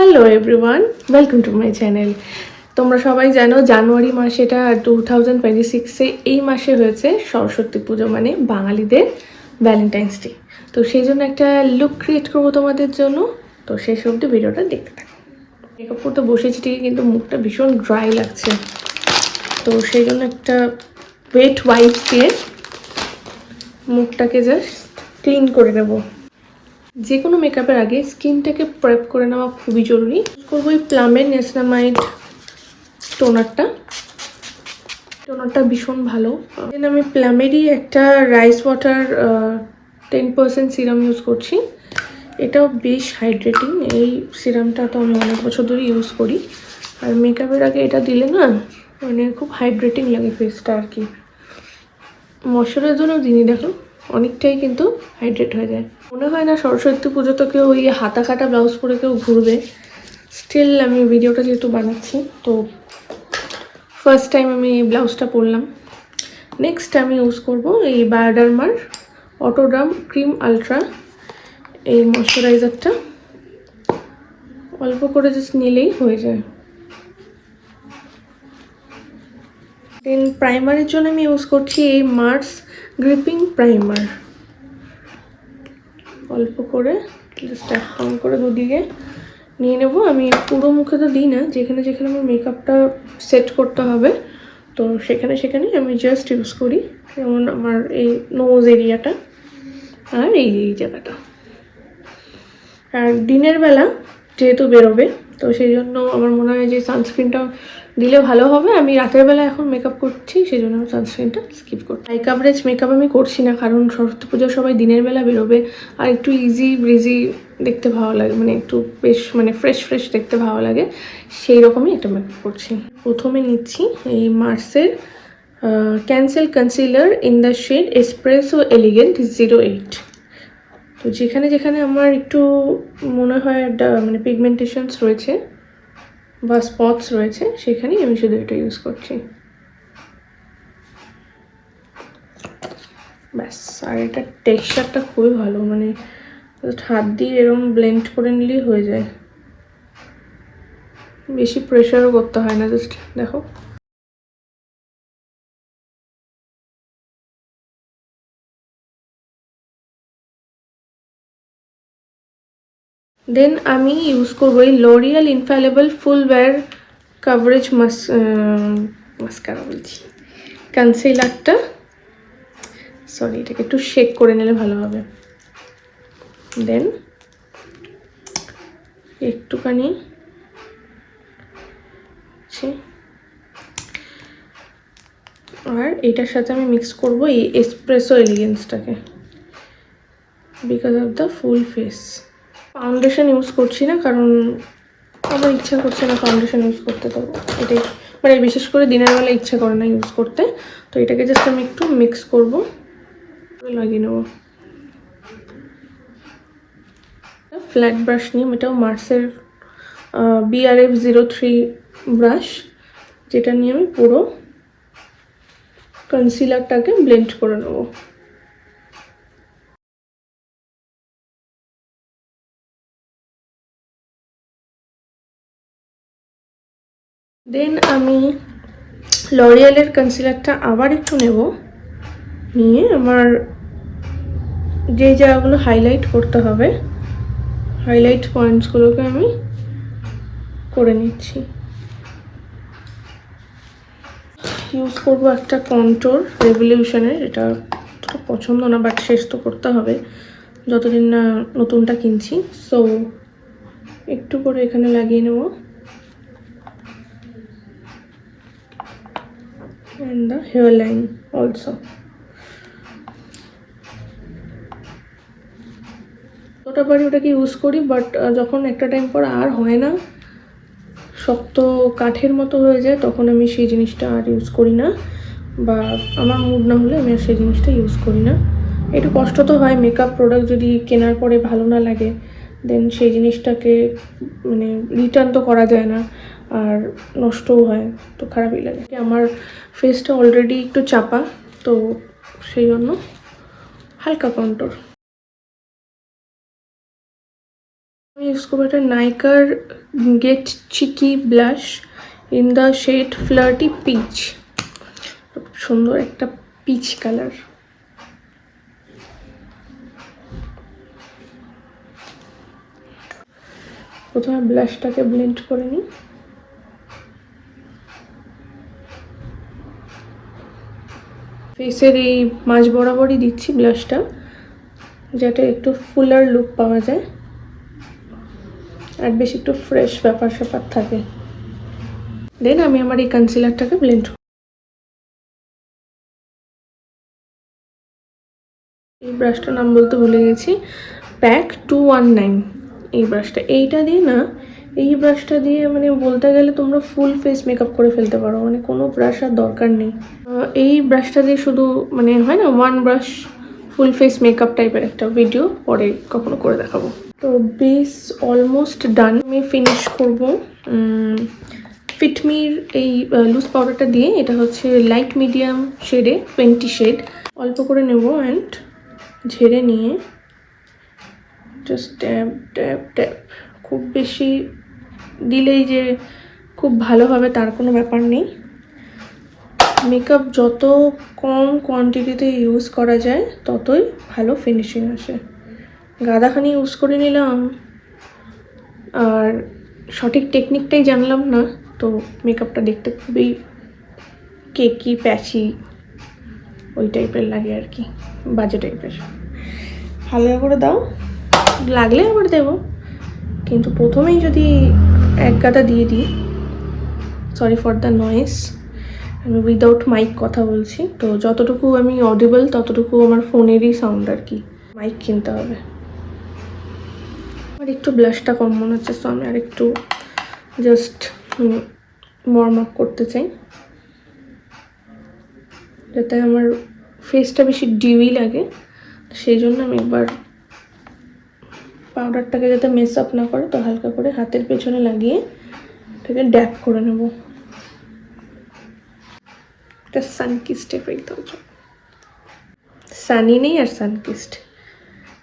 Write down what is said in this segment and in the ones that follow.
Hello everyone, welcome to my channel. তোমরা সবাই জানো জানুয়ারি মাসে, এটা 2026-এ এই মাসে হয়েছে সরস্বতী পুজো, মানে বাঙালিদের ভ্যালেন্টাইন্স ডে। তো সেই জন্য একটা লুক ক্রিয়েট করবো তোমাদের জন্য। তো শেষ অবধি ভিডিওটা দেখতে থাকো। মেকআপ করতে বসেছি ঠিকই, কিন্তু মুখটা ভীষণ ড্রাই লাগছে। তো সেই জন্য একটা ওয়েট ওয়াইপস দিয়ে মুখটাকে জাস্ট ক্লিন করে নেবো। যে কোনো মেকআপের আগে স্কিনটাকে প্রেপ করে নেওয়া খুবই জরুরি। করবো এই প্লামের নিয়াসিনামাইড টোনারটা ভীষণ ভালো। আমি প্লামেরই একটা রাইস ওয়াটার 10% সিরাম ইউজ করছি। এটাও বেশ হাইড্রেটিং। এই সিরামটা তো আমি অনেক বছর ধরে ইউজ করি, আর মেকআপের আগে এটা দিলে না মানে খুব হাইড্রেটিং লাগে ফেসটা আর কি। ময়শ্চারাইজারও দিনই দেখো, অনেকটাই কিন্তু হাইড্রেট হয়ে যায়। মনে হয় না সরস্বতী পুজো তো কেউ ওই হাতা কাটা ব্লাউজ পরে কেউ ঘুরবে। স্টিল আমি ভিডিওটা যেহেতু বানাচ্ছি, তো ফার্স্ট টাইম আমি এই ব্লাউজটা পরলাম। নেক্সট আমি ইউজ করব এই বায়োডার্মার অটোড্রাম ক্রিম আলট্রা এই ময়শ্চারাইজারটা। অল্প করে জাস্ট নিলেই হয়ে যায়। দেন প্রাইমারের জন্য আমি ইউজ করছি এই মার্স গ্রিপিং প্রাইমার। অল্প করে জাস্ট এক কম করে দুদিকে নিয়ে নেব। আমি পুরো মুখে তো দিই না, যেখানে যেখানে আমার মেকআপটা সেট করতে হবে তো সেখানে সেখানেই আমি জাস্ট ইউজ করি। যেমন আমার এই নোজ এরিয়াটা আর এই জায়গাটা। আর দিনের বেলা যেহেতু বেরোবে, তো সেই জন্য আমার মনে হয় যে সানস্ক্রিনটা দিলে ভালো হবে। আমি রাতের বেলা এখন মেকআপ করছি, সেই জন্য আমি সানস্ক্রিনটা স্কিপ করছি। হাই কাভারেজ মেকআপ আমি করছি না, কারণ সরস্বতী পুজো সবাই দিনের বেলা বেরোবে, আর একটু ইজি ব্রিজি দেখতে ভালো লাগে, মানে একটু বেশ মানে ফ্রেশ ফ্রেশ দেখতে ভালো লাগে, সেই রকমই একটা মেকআপ করছি। প্রথমে নিচ্ছি এই মার্সের cancel concealer in the shade espresso elegant 08। তো যেখানে যেখানে আমার একটু মনে হয় মানে পিগমেন্টেশনস রয়েছে বা স্পটস রয়েছে, সেখানেই আমি শুধু এটা ইউজ করছি, ব্যাস। আর এটার টেক্সচারটা খুবই ভালো, মানে হাত দিয়ে এরকম ব্লেন্ড করে নিলেই হয়ে যায়, বেশি প্রেশারও করতে হয় না। জাস্ট দেখো, দেন আমি ইউজ করবো এই লরিয়াল ইনফ্যালেবল ফুল ওয়্যার কাভারেজ মাস্কারা বলছি, কনসিলারটা। সরি, এটাকে একটু শেক করে নিলে ভালো হবে। দেন একটুখানি আর এটার সাথে আমি মিক্স করব এই এসপ্রেসো এলিগেন্সটাকে, because of the full face. Foundation use করছি না, কারণ আমার ইচ্ছা করছে না ফাউন্ডেশন ইউজ করতে। তো এটাই মানে বিশেষ করে দিনের বেলা ইচ্ছা করে না ইউজ করতে। তো এটাকে জাস্ট আমি একটু মিক্স করব, লাগিয়ে নেব। ফ্ল্যাট ব্রাশ নিয়ে, এটাও মার্সের BRF03 ব্রাশ, যেটা নিয়ে আমি পুরো কনসিলারটাকে ব্লেন্ড করে নেব। দেন আমি লরিয়ালের কনসিলারটা আবার একটু নেব, নিয়ে আমার যে জায়গাগুলো হাইলাইট করতে হবে হাইলাইট পয়েন্টসগুলোকে আমি করে নিচ্ছি। ইউজ করব একটা কন্ট্রোর রেভলিউশনের, এটা পছন্দ না, বাট শেষ তো করতে হবে যতদিন না নতুনটা কিনছি। সো একটু করে এখানে লাগিয়ে নেব, and the hairline also. ওটা বাড়ি ওটাকে ইউজ করি, বাট যখন একটা টাইম পর আর হয় না, শক্ত কাঠের মতো হয়ে যায়, তখন আমি সেই জিনিসটা আর ইউজ করি না, বা আমার মুড না হলে আমি আর সেই জিনিসটা ইউজ করি না। একটু কষ্ট তো হয়, মেকআপ প্রোডাক্ট যদি কেনার পরে ভালো না লাগে, দেন সেই জিনিসটাকে মানে রিটার্ন তো করা যায় না, আর নষ্টও হয়, তো খারাপই লাগে। আমার ফেসটা অলরেডি একটু চাপা, তো সেই জন্য হালকা কন্ট্রোর। আমি ইউজ করবো একটা নাইকার get cheeky blush in the shade flirty peach. সুন্দর একটা পিচ কালার। প্রথমে ব্লাশটাকে ব্লেন্ড করে নিই। ফেসের এই মাঝ বরাবরই দিচ্ছি ব্লাশটা, যাতে একটু ফুলার লুক পাওয়া যায় আর বেশ একটু ফ্রেশ ব্যাপার স্যাপার থাকে। দেন আমি আমার এই কনসিলারটাকে ব্লেন্ড করব। এই ব্রাশটার নাম বলতে ভুলে গেছি, প্যাক 219। এই ব্রাশটা, এইটা দিয়ে না, এই ব্রাশটা দিয়ে মানে বলতে গেলে তোমরা ফুল ফেস মেকআপ করে ফেলতে পারো, মানে কোনো ব্রাশ আর দরকার নেই। এই ব্রাশটা দিয়ে শুধু মানে হয় না one brush full face makeup টাইপের একটা ভিডিও পরে কখনো করে দেখাবো। তো বেস অলমোস্ট ডান। আমি ফিনিশ করব ফিটমির এই লুজ পাউডারটা দিয়ে। এটা হচ্ছে লাইট মিডিয়াম শেডে, 20 শেড। অল্প করে নেব অ্যান্ড ঝেড়ে নিয়ে জাস্ট ট্যাপ ট্যাপ ট্যাপ। খুব বেশি দিলেই যে খুব ভালো হবে তার কোনো ব্যাপার নেই। মেকআপ যত কম কোয়ান্টিটিতে ইউজ করা যায় ততই ভালো ফিনিশিং আসে। গাদাখানি ইউজ করে নিলাম আর সঠিক টেকনিকটাই জানলাম না, তো মেকআপটা দেখতে খুবই কেকি প্যাচি ওই টাইপের লাগে আর কি, বাজে টাইপের। হালকা করে দাও, লাগলে আবার দেবো, কিন্তু প্রথমেই যদি এক গাদা দিয়ে দিই। সরি ফর দ্য নয়েজ, আমি উইদাউট মাইক কথা বলছি, তো যতটুকু আমি অডিবল ততটুকু আমার ফোনেরই সাউন্ড আর কি। মাইক কিনতে হবে। আমার একটু ব্লাশটা কম মনে হচ্ছে, তো আমি আর একটু জাস্ট ওয়ার্ম আপ করতে চাই, যাতে আমার ফেসটা বেশি ডিউই লাগে। সেই জন্য আমি একবার পাউডারটাকে যাতে মেস আপ না করে, তো হালকা করে হাতের পেছনে লাগিয়ে এটাকে ড্যাপ করে নেব। এটা সানকিস্ট এফেক্ট দাও, সানি নেই আর সানকিস্ট।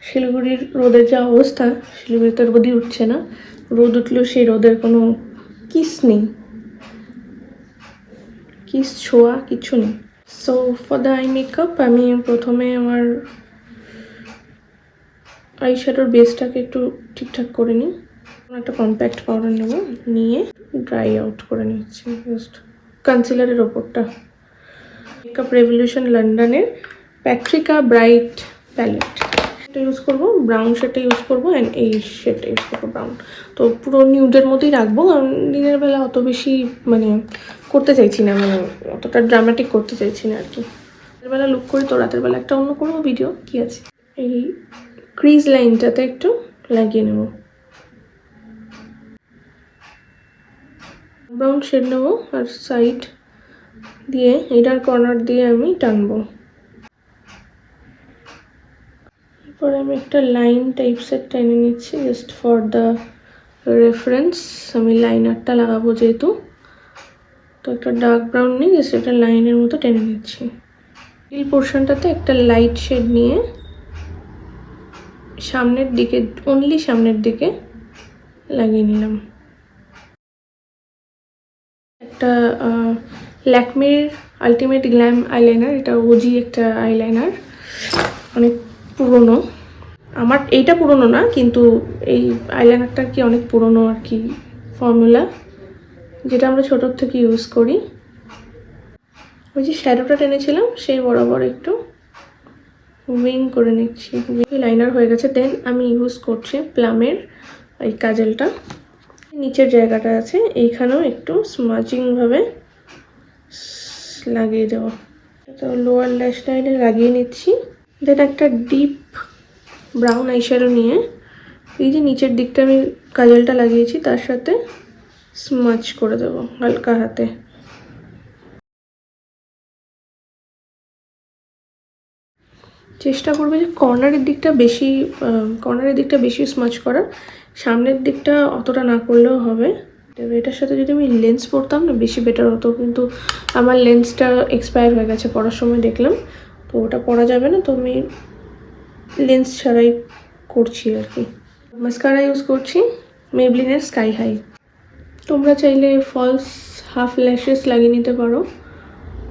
শিলিগুড়ির রোদের যা অবস্থা, শিলিগুড়িতে রোদই উঠছে না, রোদ উঠলেও সেই রোদের কোনো কিস নেই, কিস ছোঁয়া কিছু নেই। So for the eye makeup আমি প্রথমে আমার আই শ্যাডোর বেসটাকে একটু ঠিকঠাক করে নিই। একটা কম্প্যাক্ট পাউডার নেব, নিয়ে ড্রাই আউট করে নিচ্ছি জাস্ট কনসিলারের ওপরটা। মেকআপ রেভলিউশন লন্ডনের প্যাট্রিকা ব্রাইট প্যালেট এটা ইউজ করবো, ব্রাউন শেডটা ইউজ করবো অ্যান্ড এই শেডটা ইউজ করবো ব্রাউন। তো পুরো নিউডের মধ্যেই রাখবো, কারণ দিনের বেলা অত বেশি মানে করতে চাইছি না, মানে অতটা ড্রামাটিক করতে চাইছি না আর কি। রাতের বেলা লুক করি, তো রাতের বেলা একটা অন্য করবো ভিডিও, কি আছে। এই ক্রিজ লাইনটাতে একটু লাগিয়ে নেব, ব্রাউন শেড নেবো আর সাইড দিয়ে এটার কর্নার দিয়ে আমি টানবো। এরপরে আমি একটা লাইন টাইপসের টেনে নিচ্ছি জাস্ট ফর দ্য রেফারেন্স। আমি লাইনারটা লাগাবো যেহেতু, তো একটা ডার্ক ব্রাউন নিয়ে জাস্ট একটা লাইনের মতো টেনে নিচ্ছি। এই পোর্শনটাতে একটা লাইট শেড নিয়ে সামনের দিকে, অনলি সামনের দিকে লাগিয়ে নিলাম। একটা ল্যাকমির আলটিমেট গ্ল্যাম আইলাইনার, এটা ওজি একটা আইলাইনার, অনেক পুরনো। আমার এইটা পুরনো না, কিন্তু এই আইলাইনারটা কি অনেক পুরনো আর কি ফর্মুলা, যেটা আমরা ছোটোর থেকে ইউজ করি। ওই যে শ্যাডোটা টেনেছিলাম সেই বরাবর একটু উইং করে নিচ্ছি। লাইনার হয়ে গেছে। দেন আমি ইউজ করছি প্লামের এই কাজলটা, নিচের জায়গাটা আছে এইখানেও একটু স্মাচিংভাবে লাগিয়ে দেওয়া। তো লোয়ার ল্যাশ লাইনে লাগিয়ে নিচ্ছি। দেন একটা ডিপ ব্রাউন আইশ্যাডো নিয়ে এই যে নিচের দিকটা আমি কাজলটা লাগিয়েছি তার সাথে স্মাচ করে দেবো হালকা হাতে। চেষ্টা করবে যে কর্নারের দিকটা বেশি স্মাচ করার, সামনের দিকটা অতটা না করলেও হবে। এটার সাথে যদি আমি লেন্স পরতাম না বেশি বেটার হতো, কিন্তু আমার লেন্সটা এক্সপায়ার হয়ে গেছে পরার সময় দেখলাম, তো ওটা পরা যাবে না, তো আমি লেন্স ছাড়াই করছি আর কি। মাস্কারা ইউজ করছি মেবলিনের স্কাই হাই। তোমরা চাইলে ফলস হাফ ল্যাশেস লাগিয়ে নিতে পারো,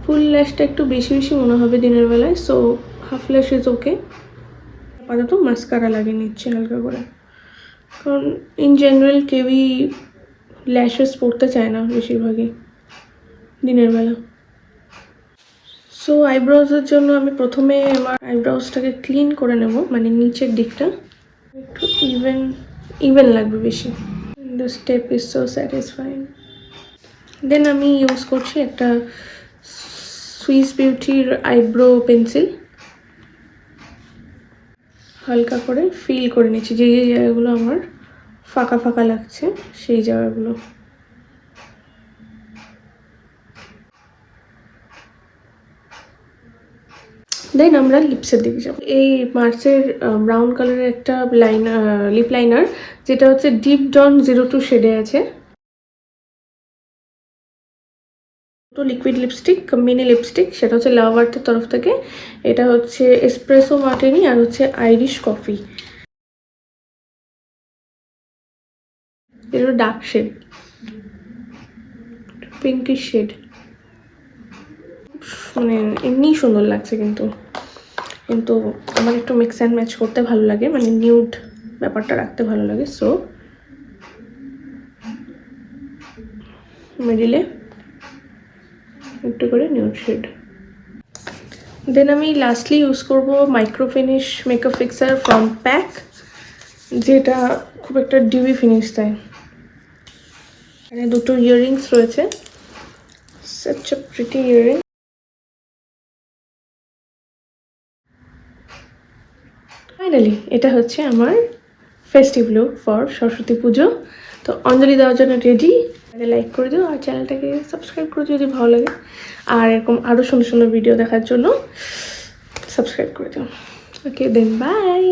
ফুল ল্যাশটা একটু বেশি বেশি মনে হবে দিনের বেলায়, সো হাফ ল্যাশ ইজ ওকে। আপাতত মাস্কারা লাগিয়ে নিচ্ছি হালকা করে, কারণ ইন জেনারেল কেউই ল্যাশেস পড়তে চায় না বেশিরভাগই দিনের বেলা। সো আইব্রোজের জন্য আমি প্রথমে আমার আইব্রোজটাকে ক্লিন করে নেব, মানে নিচের দিকটা একটু ইভেন লাগবে বেশি। The step is so satisfying. Then আমি ইউজ করছি একটা সুইস বিউটির আইব্রো পেন্সিল। হালকা করে ফিল করে নিচ্ছি যে যে জায়গাগুলো আমার ফাঁকা ফাঁকা লাগছে সেই জায়গাগুলো। দেন আমরা লিপসের দিকে যাব। এই মার্চের ব্রাউন কালারের একটা লিপ লাইনার, যেটা হচ্ছে ডিপ ডন 02 শেডে আছে। তো লিকুইড লিপস্টিক, মিনি লিপস্টিক, সেটা হচ্ছে লাভ আর্থের তরফ থেকে। এটা হচ্ছে এসপ্রেসো মার্টিনি আর হচ্ছে আইরিশ কফি। এটা ডার্ক শেড, পিঙ্কিশ শেড, মানে এমনি সুন্দর লাগছে, কিন্তু কিন্তু আমার একটু মিক্স অ্যান্ড ম্যাচ করতে ভালো লাগে, মানে নিউড ব্যাপারটা রাখতে ভালো লাগে। সো মিডিলে একটু করে নিউড শেড। দেন আমি লাস্টলি ইউজ করব micro finish makeup fixer from pack, যেটা খুব একটা ডিউই ফিনিশ দেয়। এখানে দুটো ইয়াররিংস রয়েছে, such a pretty earring. Finally এটা হচ্ছে আমার ফেস্টিভ লুক ফর সরস্বতী পুজো। তো অঞ্জলি দেওয়ার জন্য রেডি। লাইক করে দিও আর চ্যানেলটাকে সাবস্ক্রাইব করে দিও যদি ভালো লাগে, আর এরকম আরও সুন্দর সুন্দর ভিডিও দেখার জন্য সাবস্ক্রাইব করে দিও। ওকে দেন বাই।